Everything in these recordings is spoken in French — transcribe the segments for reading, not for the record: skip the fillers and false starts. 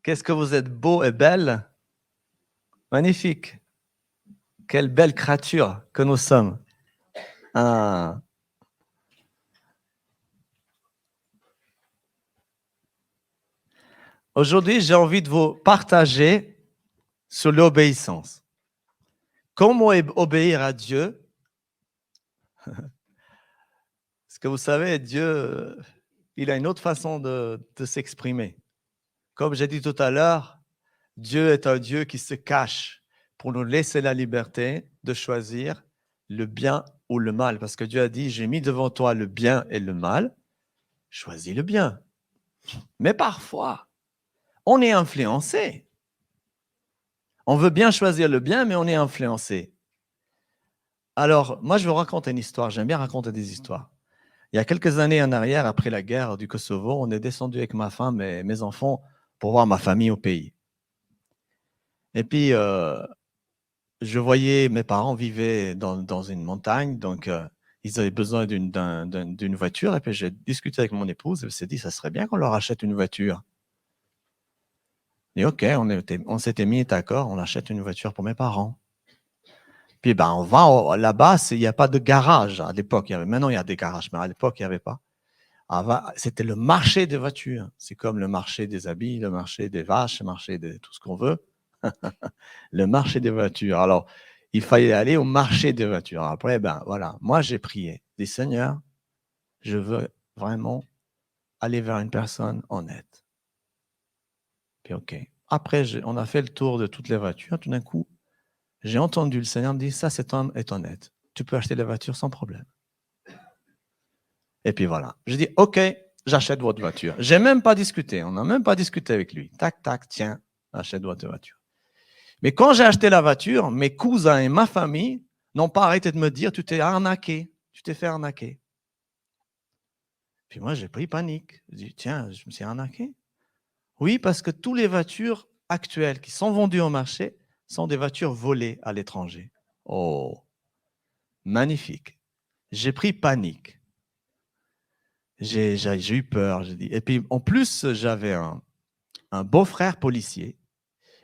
Qu'est-ce que vous êtes beau et belle? Magnifique. Quelle belle créature que nous sommes. Ah. Aujourd'hui, j'ai envie de vous partager sur l'obéissance. Comment obéir à Dieu? Parce que vous savez, Dieu, il a une autre façon de s'exprimer. Comme j'ai dit tout à l'heure, Dieu est un Dieu qui se cache pour nous laisser la liberté de choisir le bien ou le mal. Parce que Dieu a dit, j'ai mis devant toi le bien et le mal, choisis le bien. Mais parfois, on est influencé. On veut bien choisir le bien, mais on est influencé. Alors, moi, je vais vous raconter une histoire. J'aime bien raconter des histoires. Il y a quelques années en arrière, après la guerre du Kosovo, on est descendu avec ma femme et mes enfants pour voir ma famille au pays. Et puis, je voyais mes parents vivaient dans une montagne, donc ils avaient besoin d'une voiture. Et puis, j'ai discuté avec mon épouse et je me suis dit, ça serait bien qu'on leur achète une voiture. Et OK, on s'était mis d'accord, on achète une voiture pour mes parents. Puis ben, on va là-bas, il n'y a pas de garage à l'époque. Maintenant, il y a des garages, mais à l'époque, il n'y avait pas. C'était le marché des voitures. C'est comme le marché des habits, le marché des vaches, le marché de tout ce qu'on veut. Le marché des voitures. Alors, il fallait aller au marché des voitures. Après, ben voilà, moi j'ai prié. Dis Seigneur, je veux vraiment aller vers une personne honnête. Puis OK. Après, on a fait le tour de toutes les voitures. Tout d'un coup, j'ai entendu le Seigneur me dire, ça, cet homme est honnête. Tu peux acheter la voiture sans problème. Et puis voilà. Je dis, OK, j'achète votre voiture. J'ai même pas discuté. On n'a même pas discuté avec lui. Tac, tac, tiens, achète votre voiture. Mais quand j'ai acheté la voiture, mes cousins et ma famille n'ont pas arrêté de me dire, tu t'es arnaqué, tu t'es fait arnaquer. Puis moi, j'ai pris panique. Je dis, tiens, je me suis arnaqué. Oui, parce que toutes les voitures actuelles qui sont vendues au marché sont des voitures volées à l'étranger. Oh, magnifique. J'ai pris panique. J'ai eu peur. J'ai dit. Et puis, en plus, j'avais un beau-frère policier.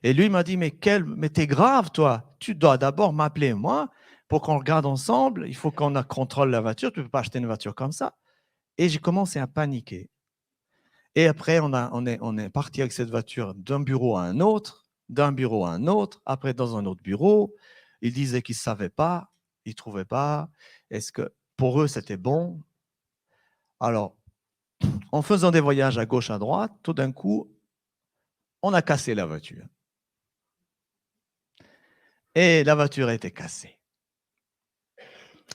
Et lui m'a dit, mais t'es grave, toi. Tu dois d'abord m'appeler, moi, pour qu'on regarde ensemble. Il faut qu'on contrôle la voiture. Tu ne peux pas acheter une voiture comme ça. Et j'ai commencé à paniquer. Et après, on est parti avec cette voiture d'un bureau à un autre, d'un bureau à un autre, après dans un autre bureau. Ils disaient qu'ils ne savaient pas, ils ne trouvaient pas. Est-ce que pour eux, c'était bon? Alors, en faisant des voyages à gauche, à droite, tout d'un coup, on a cassé la voiture. Et la voiture était cassée.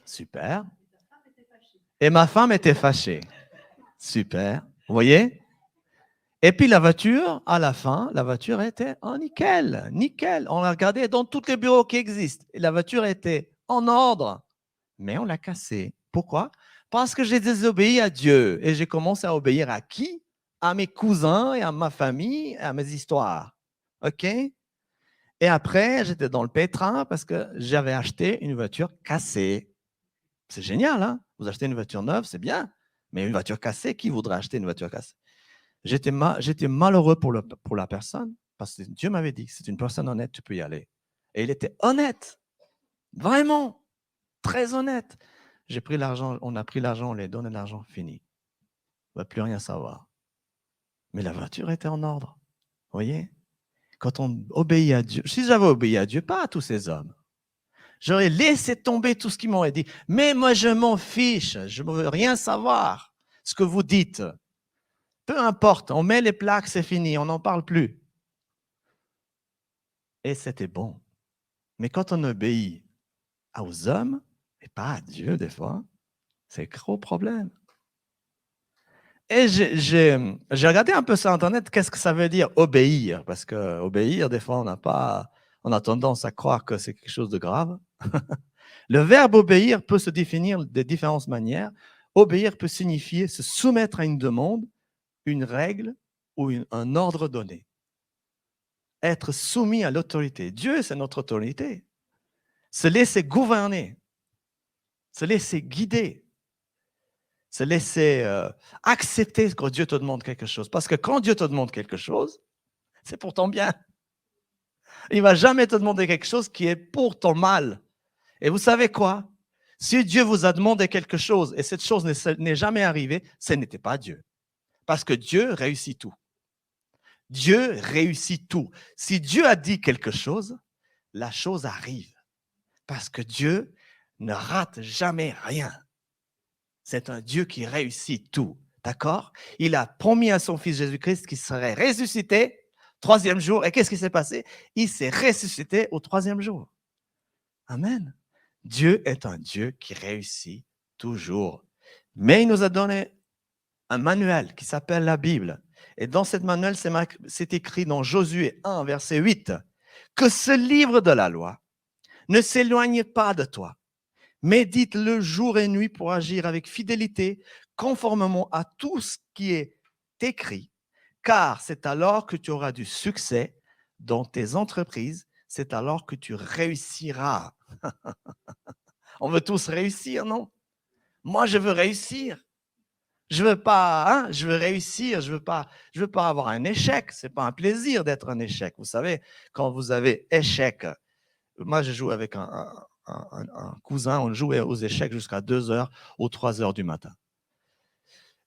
Super. Et ma femme était fâchée. Super. Vous voyez? Et puis la voiture, à la fin, la voiture était en nickel. Nickel. On l'a regardé dans tous les bureaux qui existent. Et la voiture était en ordre. Mais on l'a cassée. Pourquoi? Parce que j'ai désobéi à Dieu. Et j'ai commencé à obéir à qui? À mes cousins et à ma famille, à mes histoires. OK? Et après, j'étais dans le pétrin parce que j'avais acheté une voiture cassée. C'est génial, hein? Vous achetez une voiture neuve, c'est bien. Mais une voiture cassée, qui voudrait acheter une voiture cassée? J'étais malheureux pour la personne parce que Dieu m'avait dit, c'est une personne honnête, tu peux y aller. Et il était honnête, vraiment, très honnête. J'ai pris l'argent, on a pris l'argent, on lui a donné l'argent, fini. On ne va plus rien savoir. Mais la voiture était en ordre. Vous voyez? Quand on obéit à Dieu, si j'avais obéi à Dieu, pas à tous ces hommes, j'aurais laissé tomber tout ce qu'ils m'auraient dit. Mais moi, je m'en fiche, je ne veux rien savoir. Ce que vous dites, peu importe, on met les plaques, c'est fini, on n'en parle plus. Et c'était bon. Mais quand on obéit aux hommes, et pas à Dieu des fois, c'est un gros problème. Et j'ai regardé un peu sur Internet, qu'est-ce que ça veut dire obéir? Parce que obéir, des fois, on a tendance à croire que c'est quelque chose de grave. Le verbe obéir peut se définir de différentes manières. Obéir peut signifier se soumettre à une demande, une règle ou un ordre donné. Être soumis à l'autorité. Dieu, c'est notre autorité. Se laisser gouverner, se laisser guider, se laisser accepter que Dieu te demande quelque chose. Parce que quand Dieu te demande quelque chose, C'est pour ton bien. Il ne va jamais te demander quelque chose qui est pour ton mal. Et vous savez quoi? Si Dieu vous a demandé quelque chose et cette chose n'est jamais arrivée, ce n'était pas Dieu. Parce que Dieu réussit tout. Dieu réussit tout. Si Dieu a dit quelque chose, la chose arrive. Parce que Dieu ne rate jamais rien. C'est un Dieu qui réussit tout. D'accord? Il a promis à son Fils Jésus-Christ qu'il serait ressuscité 3e jour. Et qu'est-ce qui s'est passé? Il s'est ressuscité au 3e jour. Amen. Dieu est un Dieu qui réussit toujours. Mais il nous a donné un manuel qui s'appelle la Bible. Et dans cette manuel, c'est écrit dans Josué 1, verset 8, que ce livre de la loi ne s'éloigne pas de toi. Médite-le jour et nuit pour agir avec fidélité, conformément à tout ce qui est écrit, car c'est alors que tu auras du succès dans tes entreprises, c'est alors que tu réussiras. On veut tous réussir, non? Moi, je veux réussir. Je veux pas, je veux réussir. Je veux pas avoir un échec. C'est pas un plaisir d'être un échec. Vous savez, quand vous avez échec, moi, je joue avec un cousin, on jouait aux échecs jusqu'à 2h ou 3h du matin.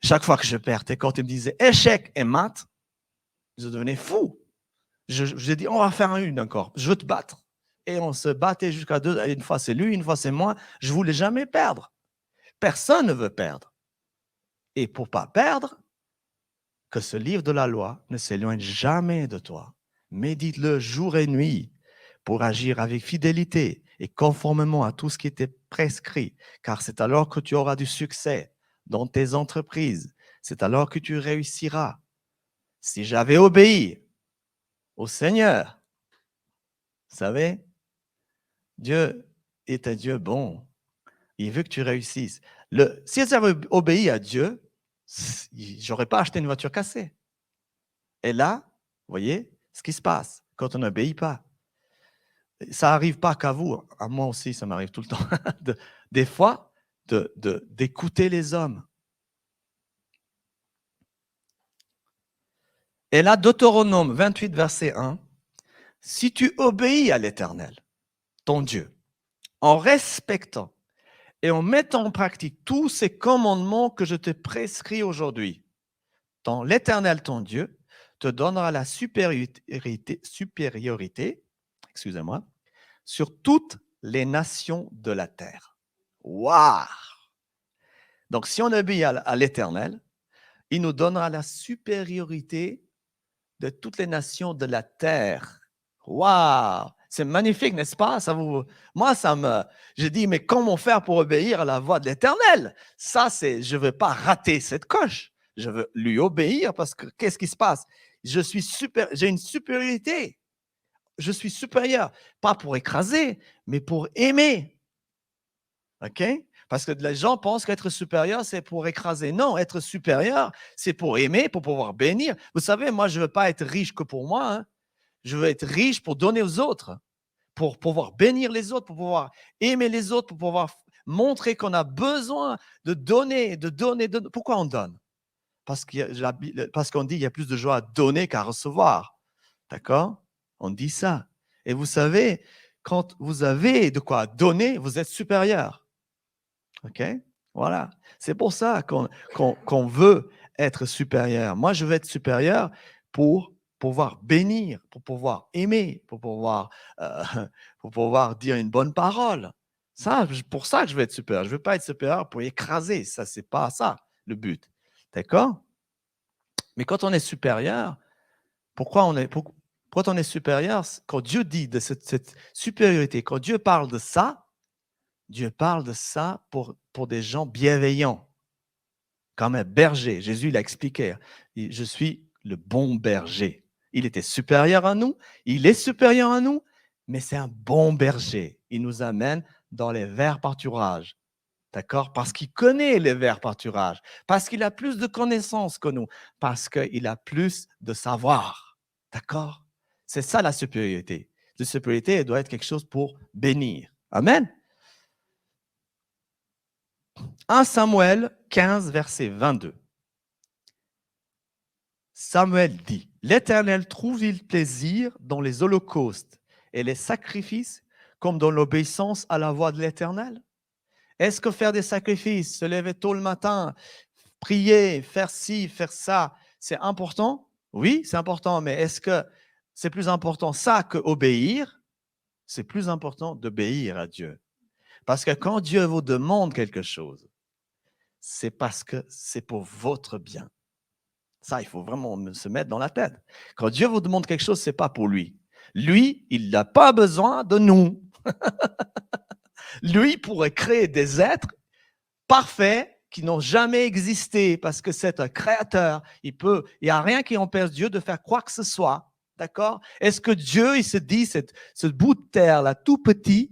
Chaque fois que je perds, et quand il me disait échec et maths, je devenais fou. J'ai dit, on va faire une encore. Je veux te battre. Et on se battait jusqu'à 2. Une fois c'est lui, une fois c'est moi. Je voulais jamais perdre. Personne ne veut perdre. Et pour pas perdre, que ce livre de la loi ne s'éloigne jamais de toi. Médite-le jour et nuit pour agir avec fidélité et conformément à tout ce qui était prescrit, car c'est alors que tu auras du succès dans tes entreprises. C'est alors que tu réussiras. Si j'avais obéi au Seigneur, vous savez, Dieu est un Dieu bon. Il veut que tu réussisses. Si j'avais obéi à Dieu, je n'aurais pas acheté une voiture cassée. Et là, vous voyez ce qui se passe quand on n'obéit pas. Ça n'arrive pas qu'à vous, à moi aussi, ça m'arrive tout le temps, des fois, d'écouter les hommes. Et là, Deutéronome 28, verset 1, si tu obéis à l'Éternel, ton Dieu, en respectant et en mettant en pratique tous ces commandements que je te prescris aujourd'hui, l'Éternel, ton Dieu, te donnera la supériorité excusez-moi, sur toutes les nations de la terre. Waouh! Donc, si on obéit à l'Éternel, il nous donnera la supériorité de toutes les nations de la terre. Waouh! C'est magnifique, n'est-ce pas? Moi, je dis, mais comment faire pour obéir à la voix de l'Éternel? Je ne veux pas rater cette coche. Je veux lui obéir parce que qu'est-ce qui se passe? J'ai une supériorité. Je suis supérieur, pas pour écraser, mais pour aimer. OK? Parce que les gens pensent qu'être supérieur, c'est pour écraser. Non, être supérieur, c'est pour aimer, pour pouvoir bénir. Vous savez, moi, je ne veux pas être riche que pour moi. Hein. Je veux être riche pour donner aux autres, pour pouvoir bénir les autres, pour pouvoir aimer les autres, pour pouvoir montrer qu'on a besoin de donner, de donner. Pourquoi on donne? Parce qu'on dit qu'il y a plus de joie à donner qu'à recevoir. D'accord? On dit ça. Et vous savez, quand vous avez de quoi donner, vous êtes supérieur. OK? Voilà. C'est pour ça qu'on veut être supérieur. Moi, je veux être supérieur pour pouvoir bénir, pour pouvoir aimer, euh, pour pouvoir dire une bonne parole. Pour ça que je veux être supérieur. Je ne veux pas être supérieur pour écraser. Ça, c'est pas ça le but. D'accord? Mais quand on est supérieur, pourquoi on est supérieur? Quand Dieu dit de cette supériorité, quand Dieu parle de ça pour des gens bienveillants, comme un berger. Jésus l'a expliqué. Je suis le bon berger. Il était supérieur à nous, il est supérieur à nous, mais c'est un bon berger. Il nous amène dans les verts pâturages. D'accord? Parce qu'il connaît les verts pâturages, parce qu'il a plus de connaissances que nous, parce qu'il a plus de savoir. D'accord? C'est ça la supériorité. La supériorité, elle doit être quelque chose pour bénir. Amen? 1 Samuel 15, verset 22. Samuel dit, L'Éternel trouve-t-il plaisir dans les holocaustes et les sacrifices comme dans l'obéissance à la voix de l'Éternel? Est-ce que faire des sacrifices, se lever tôt le matin, prier, faire ci, faire ça, c'est important? Oui, c'est important, mais est-ce que c'est plus important ça qu'obéir? C'est plus important d'obéir à Dieu. Parce que quand Dieu vous demande quelque chose, c'est parce que c'est pour votre bien. Ça, il faut vraiment se mettre dans la tête. Quand Dieu vous demande quelque chose, ce n'est pas pour lui. Lui, il n'a pas besoin de nous. Lui pourrait créer des êtres parfaits qui n'ont jamais existé parce que c'est un créateur. Il n'y a rien qui empêche Dieu de faire quoi que ce soit. D'accord? Est-ce que Dieu, il se dit, ce bout de terre, là, tout petit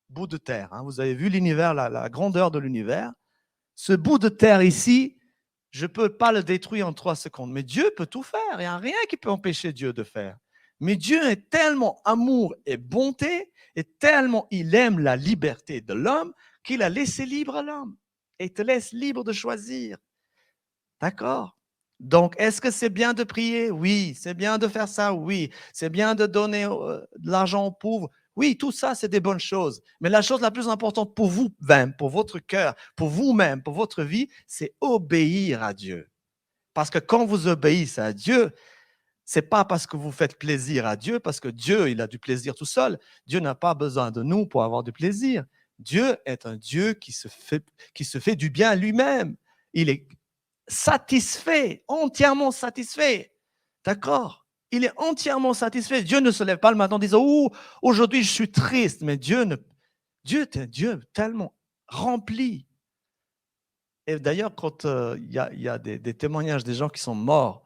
bout de terre, hein, vous avez vu l'univers, la grandeur de l'univers, ce bout de terre ici, je ne peux pas le détruire en 3 secondes. Mais Dieu peut tout faire. Il n'y a rien qui peut empêcher Dieu de faire. Mais Dieu est tellement amour et bonté, et tellement il aime la liberté de l'homme, qu'il a laissé libre à l'homme. Et il te laisse libre de choisir. D'accord? Donc, est-ce que c'est bien de prier? Oui. C'est bien de faire ça? Oui. C'est bien de donner de l'argent aux pauvres? Oui, tout ça, c'est des bonnes choses. Mais la chose la plus importante pour vous-même, pour votre cœur, pour vous-même, pour votre vie, c'est obéir à Dieu. Parce que quand vous obéissez à Dieu, ce n'est pas parce que vous faites plaisir à Dieu, parce que Dieu, il a du plaisir tout seul. Dieu n'a pas besoin de nous pour avoir du plaisir. Dieu est un Dieu qui se fait du bien lui-même. Il est satisfait, entièrement satisfait. D'accord? Il est entièrement satisfait. Dieu ne se lève pas le matin en disant « Oh, aujourd'hui je suis triste », mais Dieu est un Dieu tellement rempli. Et d'ailleurs, quand il y a des témoignages des gens qui sont morts,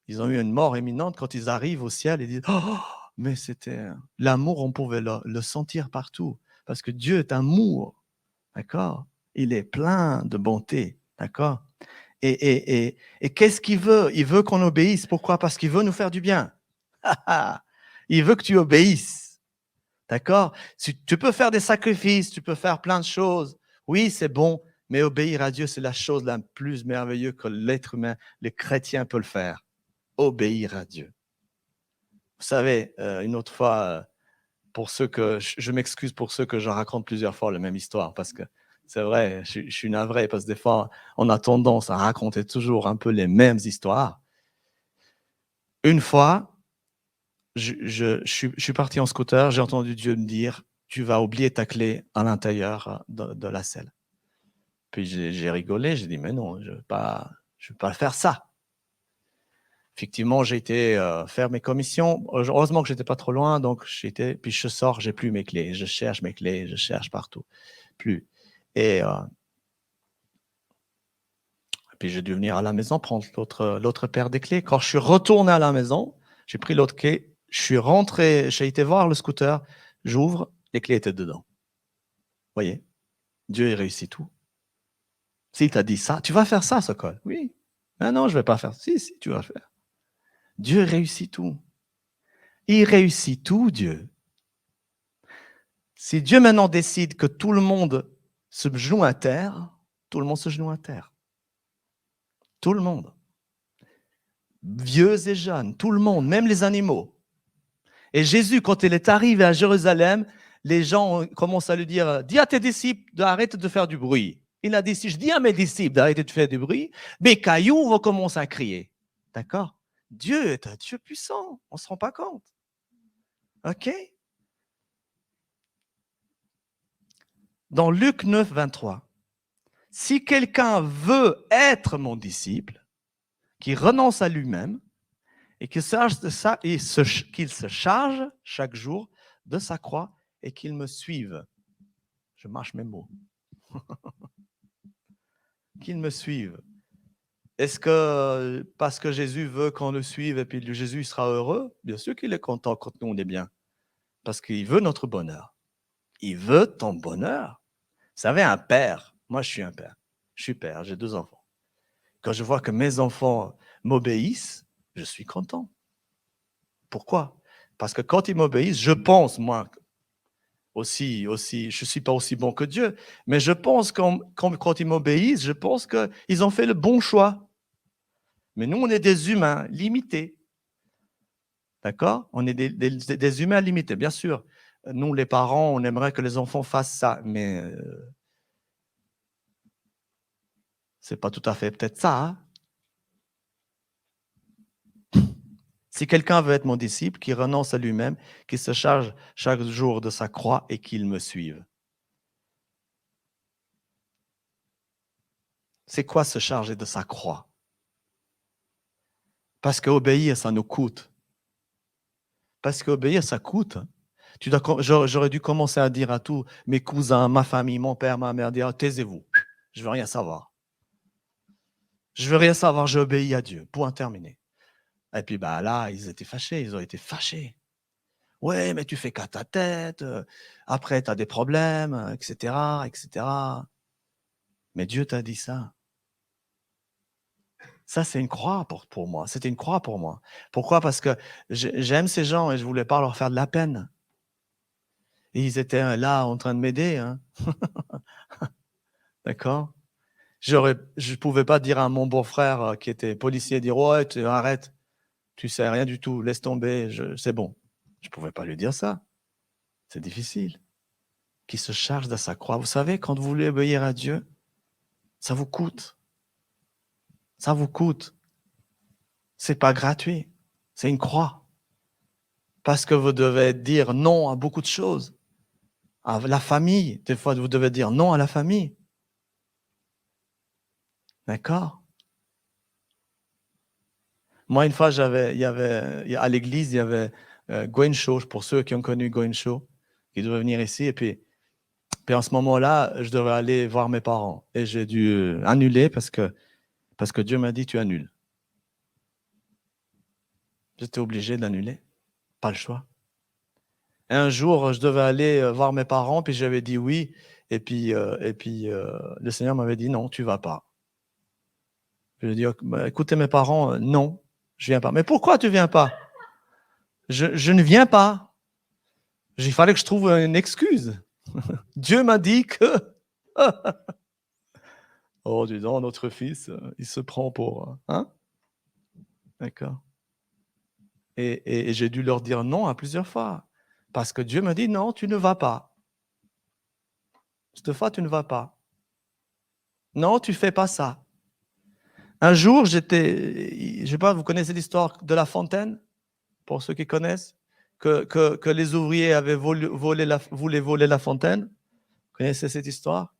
ils ont eu une mort imminente, quand ils arrivent au ciel, ils disent « Oh, mais c'était l'amour, on pouvait le sentir partout. » Parce que Dieu est amour, d'accord? Il est plein de bonté, d'accord? Et qu'est-ce qu'il veut? Il veut qu'on obéisse. Pourquoi? Parce qu'il veut nous faire du bien. Il veut que tu obéisses. D'accord? Tu peux faire des sacrifices, tu peux faire plein de choses. Oui, c'est bon, mais obéir à Dieu, c'est la chose la plus merveilleuse que l'être humain, le chrétien peut le faire. Obéir à Dieu. Vous savez, une autre fois, pour ceux que je m'excuse pour ceux que je raconte plusieurs fois la même histoire, parce que c'est vrai, je suis navré, parce que des fois, on a tendance à raconter toujours un peu les mêmes histoires. Une fois, je suis parti en scooter, j'ai entendu Dieu me dire « Tu vas oublier ta clé à l'intérieur de la selle ». Puis j'ai rigolé, j'ai dit « Mais non, je ne vais pas faire ça ». Effectivement, j'ai été faire mes commissions. Heureusement que je n'étais pas trop loin, donc puis je sors, j'ai plus mes clés. Je cherche mes clés, je cherche partout. Plus. Et puis j'ai dû venir à la maison prendre l'autre paire des clés. Quand je suis retourné à la maison, j'ai pris l'autre clé, je suis rentré, j'ai été voir le scooter, j'ouvre, les clés étaient dedans. Vous voyez, Dieu, il réussit tout. S'il t'a dit ça, tu vas faire ça, Sokol. Oui. Mais non, je ne vais pas faire. Si, tu vas le faire. Dieu réussit tout. Il réussit tout, Dieu. Si Dieu maintenant décide que tout le monde se genoue à terre, tout le monde se genoue à terre. Tout le monde. Vieux et jeunes, tout le monde, même les animaux. Et Jésus, quand il est arrivé à Jérusalem, les gens commencent à lui dire « Dis à tes disciples d'arrêter de faire du bruit ». Il a dit « Si je dis à mes disciples d'arrêter de faire du bruit, mes cailloux vont commencer à crier. » D'accord? Dieu est un Dieu puissant, on ne se rend pas compte. OK? Dans Luc 9, 23, « Si quelqu'un veut être mon disciple, qu'il renonce à lui-même et qu'il se charge chaque jour de sa croix et qu'il me suive. » Je mâche mes mots. Qu'il me suive. Est-ce que parce que Jésus veut qu'on le suive et puis Jésus sera heureux? Bien sûr qu'il est content quand nous on est bien. Parce qu'il veut notre bonheur. Il veut ton bonheur. Vous savez, un père, moi je suis un père. Je suis père, j'ai 2 enfants. Quand je vois que mes enfants m'obéissent, je suis content. Pourquoi? Parce que quand ils m'obéissent, je pense, moi, aussi, je ne suis pas aussi bon que Dieu, mais je pense quand ils m'obéissent, je pense qu'ils ont fait le bon choix. Mais nous, on est des humains limités. D'accord? On est des humains limités, bien sûr. Nous, les parents, on aimerait que les enfants fassent ça, mais c'est pas tout à fait peut-être ça, hein? Si quelqu'un veut être mon disciple, qu'il renonce à lui-même, qu'il se charge chaque jour de sa croix et qu'il me suive. C'est quoi se charger de sa croix? Parce qu'obéir, ça nous coûte. Parce qu'obéir, ça coûte. J'aurais dû commencer à dire à tous mes cousins, ma famille, mon père, ma mère, dire taisez-vous, je veux rien savoir. Je veux rien savoir, j'obéis à Dieu. Point terminé. Et puis bah là, ils étaient fâchés, ils ont été fâchés. Ouais, mais tu fais qu'à ta tête, après tu as des problèmes, etc., etc. Mais Dieu t'a dit ça. Ça, c'est une croix pour moi. C'était une croix pour moi. Pourquoi? Parce que j'aime ces gens et je voulais pas leur faire de la peine. Et ils étaient là en train de m'aider, hein. D'accord? Je pouvais pas dire à mon beau-frère qui était policier, dire ouais, arrête, tu sais rien du tout, laisse tomber, c'est bon. Je pouvais pas lui dire ça. C'est difficile. Qui se charge de sa croix. Vous savez, quand vous voulez obéir à Dieu, ça vous coûte. Ça vous coûte. C'est pas gratuit. C'est une croix. Parce que vous devez dire non à beaucoup de choses. À la famille. Des fois, vous devez dire non à la famille. D'accord? Moi, une fois, à l'église, il y avait Gwen Shaw, pour ceux qui ont connu Gwen Shaw, qui devait venir ici. Et puis en ce moment-là, je devais aller voir mes parents. Et j'ai dû annuler parce que Dieu m'a dit, tu annules. J'étais obligé d'annuler. Pas le choix. Et un jour, je devais aller voir mes parents, puis j'avais dit oui. Et puis, le Seigneur m'avait dit non, tu vas pas. Je lui ai dit, bah, écoutez mes parents, non, je viens pas. Mais pourquoi tu viens pas? Je ne viens pas. Il fallait que je trouve une excuse. Dieu m'a dit que. Oh, dis donc, notre fils, il se prend pour. Hein? D'accord. Et j'ai dû leur dire non à plusieurs fois. Parce que Dieu m'a dit non, tu ne vas pas. Cette fois, tu ne vas pas. Non, tu fais pas ça. Un jour, je ne sais pas, vous connaissez l'histoire de La Fontaine, pour ceux qui connaissent, que les ouvriers avaient voulaient voler La Fontaine. Vous connaissez cette histoire?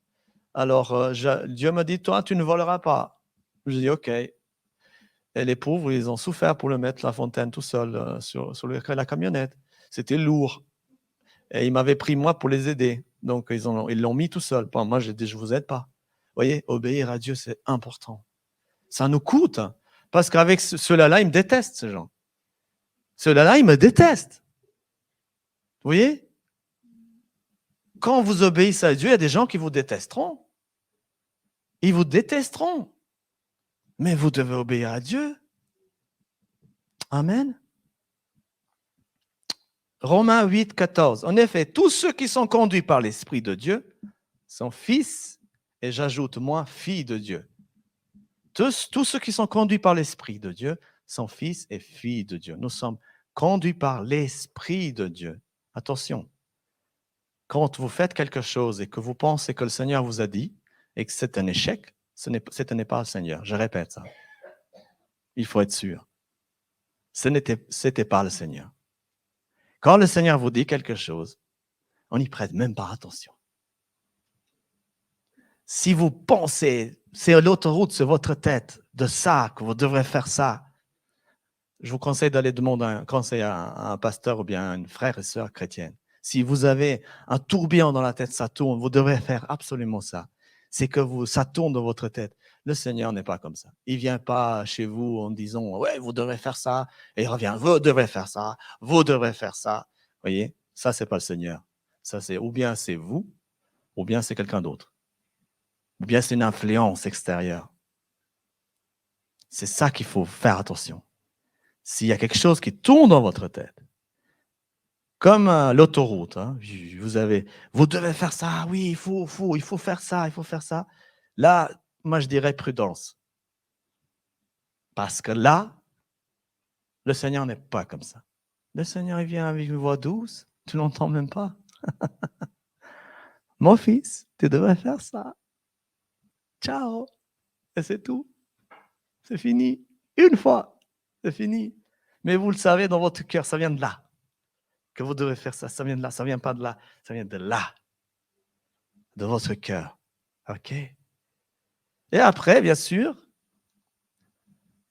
Alors, Dieu m'a dit, toi, tu ne voleras pas. Je dis, OK. Et les pauvres, ils ont souffert pour le mettre La Fontaine tout seul sur la camionnette. C'était lourd. Et ils m'avaient pris, moi, pour les aider. Donc, ils l'ont mis tout seul. Moi, j'ai dit, je ne vous aide pas. Vous voyez, obéir à Dieu, c'est important. Ça nous coûte. Parce qu'avec ceux-là, ils me détestent, ces gens. Ceux-là, ils me détestent. Vous voyez? Quand vous obéissez à Dieu, il y a des gens qui vous détesteront. Ils vous détesteront. Mais vous devez obéir à Dieu. Amen. Romains 8, 14. En effet, tous ceux qui sont conduits par l'Esprit de Dieu sont fils, et j'ajoute moi, filles de Dieu. Tous ceux qui sont conduits par l'Esprit de Dieu sont fils et filles de Dieu. Nous sommes conduits par l'Esprit de Dieu. Attention, quand vous faites quelque chose et que vous pensez que le Seigneur vous a dit et que c'est un échec, ce n'est pas le Seigneur. Je répète ça. Il faut être sûr. C'était pas le Seigneur. Quand le Seigneur vous dit quelque chose, on n'y prête même pas attention. Si vous pensez, c'est l'autoroute sur votre tête de ça, que vous devrez faire ça, je vous conseille d'aller demander un conseil à un pasteur ou bien à une frère et sœur chrétienne. Si vous avez un tourbillon dans la tête, ça tourne, vous devrez faire absolument ça. C'est que ça tourne dans votre tête. Le Seigneur n'est pas comme ça. Il ne vient pas chez vous en disant, ouais, vous devrez faire ça. Et il revient, vous devrez faire ça. Vous devrez faire ça. Vous voyez, ça, c'est pas le Seigneur. Ça, ou bien c'est vous, ou bien c'est quelqu'un d'autre. Ou bien c'est une influence extérieure. C'est ça qu'il faut faire attention. S'il y a quelque chose qui tourne dans votre tête, comme l'autoroute, hein, vous devez faire ça, oui, il faut faire ça, il faut faire ça. Là, moi, je dirais prudence. Parce que là, le Seigneur n'est pas comme ça. Le Seigneur, il vient avec une voix douce. Tu l'entends même pas. Mon fils, tu devrais faire ça. Ciao. Et c'est tout. C'est fini. Une fois. C'est fini. Mais vous le savez, dans votre cœur, ça vient de là. Que vous devez faire ça. Ça vient de là. Ça vient pas de là. Ça vient de là. De votre cœur. OK? Et après, bien sûr,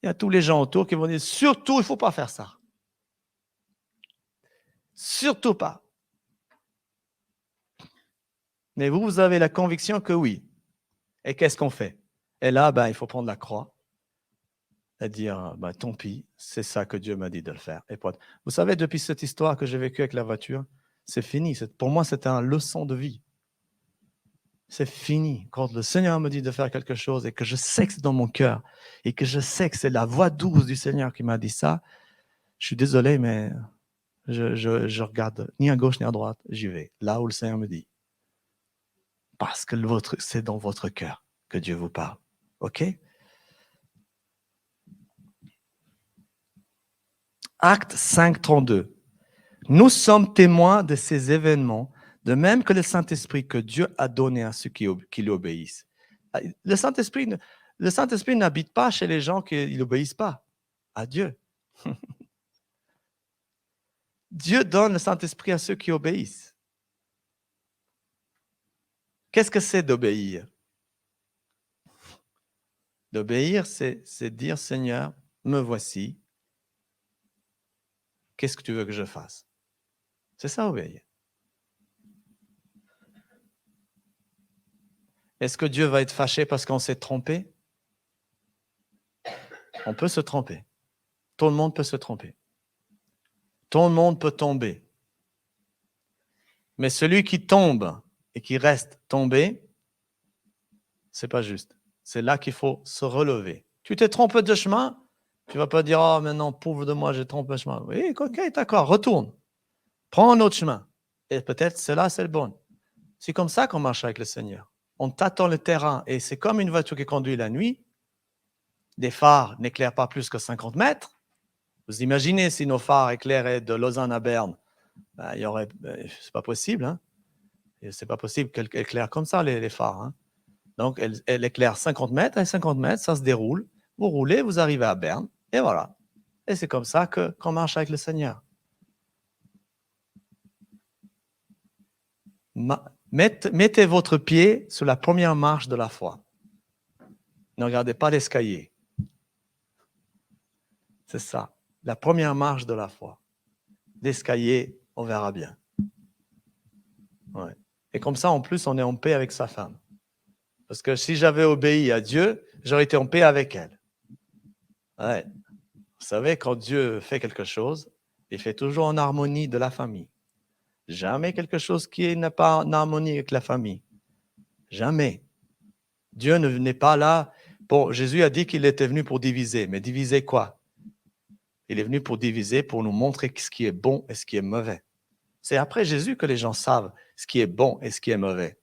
il y a tous les gens autour qui vont dire, surtout, il ne faut pas faire ça. Surtout pas. Mais vous, vous avez la conviction que oui. Et qu'est-ce qu'on fait? Et là, ben, il faut prendre la croix et dire, ben, tant pis, c'est ça que Dieu m'a dit de le faire. Et vous savez, depuis cette histoire que j'ai vécue avec la voiture, c'est fini. Pour moi, c'était une leçon de vie. C'est fini. Quand le Seigneur me dit de faire quelque chose et que je sais que c'est dans mon cœur et que je sais que c'est la voix douce du Seigneur qui m'a dit ça, je suis désolé, mais je regarde ni à gauche ni à droite. J'y vais là où le Seigneur me dit. Parce que c'est dans votre cœur que Dieu vous parle. OK? Acte 5, 32. Nous sommes témoins de ces événements, de même que le Saint-Esprit que Dieu a donné à ceux qui lui obéissent. Le Saint-Esprit n'habite pas chez les gens qui n'obéissent pas à Dieu. Dieu donne le Saint-Esprit à ceux qui obéissent. Qu'est-ce que c'est d'obéir? D'obéir, c'est dire, Seigneur, me voici. Qu'est-ce que tu veux que je fasse? C'est ça, obéir. Est-ce que Dieu va être fâché parce qu'on s'est trompé? On peut se tromper. Tout le monde peut se tromper. Tout le monde peut tomber. Mais celui qui tombe et qui reste tombé, c'est pas juste. C'est là qu'il faut se relever. Tu t'es trompé de chemin, tu vas pas dire, oh, maintenant, pauvre de moi, j'ai trompé de chemin. Oui, ok, d'accord, retourne. Prends un autre chemin. Et peut-être, c'est le bon. C'est comme ça qu'on marche avec le Seigneur. On tâtonne le terrain et c'est comme une voiture qui conduit la nuit. Les phares n'éclairent pas plus que 50 mètres. Vous imaginez si nos phares éclairaient de Lausanne à Berne, ben, c'est pas possible. Hein? C'est pas possible qu'elle éclaire comme ça, les phares. Hein? Donc, elle éclaire 50 mètres, et 50 mètres, ça se déroule. Vous roulez, vous arrivez à Berne, et voilà. Et c'est comme ça qu'on marche avec le Seigneur. Mettez votre pied sur la première marche de la foi. Ne regardez pas l'escalier. C'est ça, la première marche de la foi. L'escalier, on verra bien. Ouais. Et comme ça, en plus, on est en paix avec sa femme. Parce que si j'avais obéi à Dieu, j'aurais été en paix avec elle. Ouais. Vous savez, quand Dieu fait quelque chose, il fait toujours en harmonie de la famille. Jamais quelque chose qui n'est pas en harmonie avec la famille. Jamais. Dieu n'est pas là. Bon, Jésus a dit qu'il était venu pour diviser. Mais diviser quoi? Il est venu pour diviser, pour nous montrer ce qui est bon et ce qui est mauvais. C'est après Jésus que les gens savent ce qui est bon et ce qui est mauvais.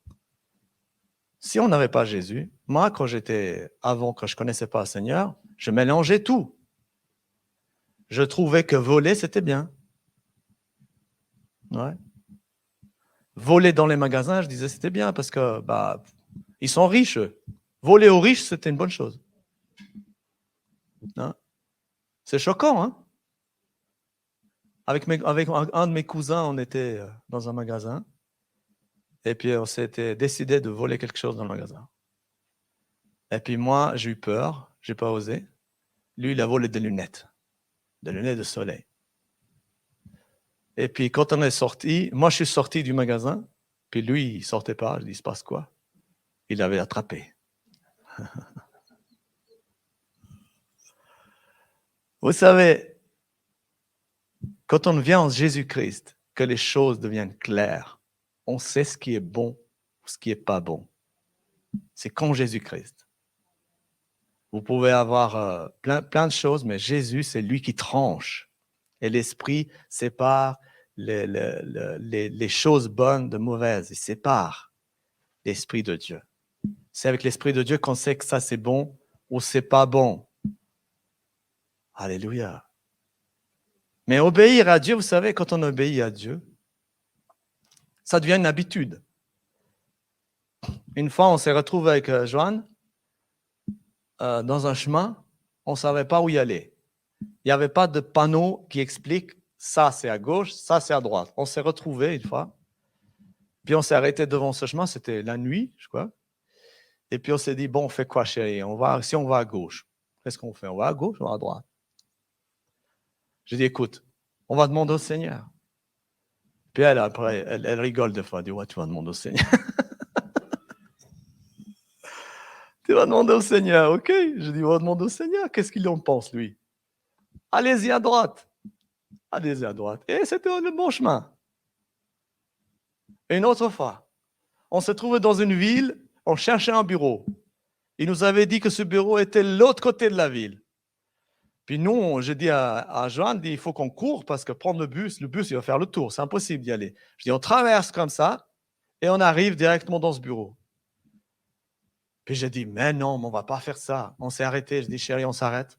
Si on n'avait pas Jésus, moi, quand je ne connaissais pas le Seigneur, je mélangeais tout. Je trouvais que voler, c'était bien. Ouais. Voler dans les magasins, je disais c'était bien parce que ils sont riches. Voler aux riches, c'était une bonne chose. Hein? C'est choquant, hein? Avec un de mes cousins, on était dans un magasin et puis on s'était décidé de voler quelque chose dans le magasin. Et puis moi, j'ai eu peur, j'ai pas osé. Lui, il a volé des lunettes de soleil. Et puis quand on est sorti, moi je suis sorti du magasin, puis lui, il sortait pas. Je dis, il se passe quoi? Il l'avait attrapé. Vous savez, quand on vient en Jésus-Christ, que les choses deviennent claires, on sait ce qui est bon ou ce qui n'est pas bon. C'est qu'en Jésus-Christ. Vous pouvez avoir plein de choses, mais Jésus, c'est lui qui tranche. Et l'Esprit sépare les choses bonnes de mauvaises. Il sépare l'Esprit de Dieu. C'est avec l'Esprit de Dieu qu'on sait que ça c'est bon ou c'est pas bon. Alléluia. Mais obéir à Dieu, vous savez, quand on obéit à Dieu, ça devient une habitude. Une fois, on s'est retrouvé avec Joanne dans un chemin, on ne savait pas où y aller. Il n'y avait pas de panneau qui explique ça c'est à gauche, ça c'est à droite. On s'est retrouvés une fois, puis on s'est arrêté devant ce chemin, c'était la nuit, je crois. Et puis on s'est dit, bon, on fait quoi, chérie? Si on va à gauche, qu'est-ce qu'on fait? On va à gauche ou à droite? J'ai dit, écoute, on va demander au Seigneur. Puis elle, après, elle rigole des fois. Elle dit, ouais, tu vas demander au Seigneur. Tu vas demander au Seigneur, ok? Je dis, on va demander au Seigneur. Qu'est-ce qu'il en pense, lui? Allez-y à droite. Allez-y à droite. Et c'était le bon chemin. Et une autre fois, on s'est trouvé dans une ville, on cherchait un bureau. Il nous avait dit que ce bureau était de l'autre côté de la ville. Puis nous, j'ai dit à Joanne, il faut qu'on court parce que prendre le bus, il va faire le tour. C'est impossible d'y aller. Je dis, on traverse comme ça et on arrive directement dans ce bureau. Puis j'ai dit, mais non, mais on ne va pas faire ça. On s'est arrêté. Je dis, chérie, on s'arrête.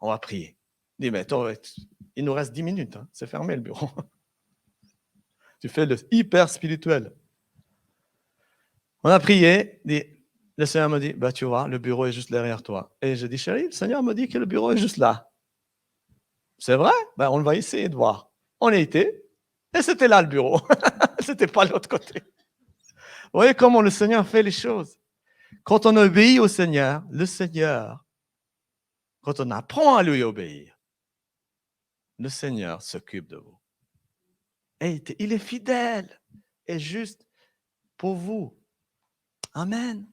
On va prier. Il dit, mais attends, il nous reste 10 minutes. Hein. C'est fermé le bureau. Tu fais le hyper spirituel. On a prié. Le Seigneur me dit, bah, tu vois, le bureau est juste derrière toi. Et je dis, chérie, le Seigneur me dit que le bureau est juste là. C'est vrai? Ben, on va essayer de voir. On y était, et c'était là le bureau. C'était pas de l'autre côté. Vous voyez comment le Seigneur fait les choses. Quand on obéit au Seigneur, le Seigneur, quand on apprend à lui obéir, le Seigneur s'occupe de vous. Et il est fidèle et juste pour vous. Amen.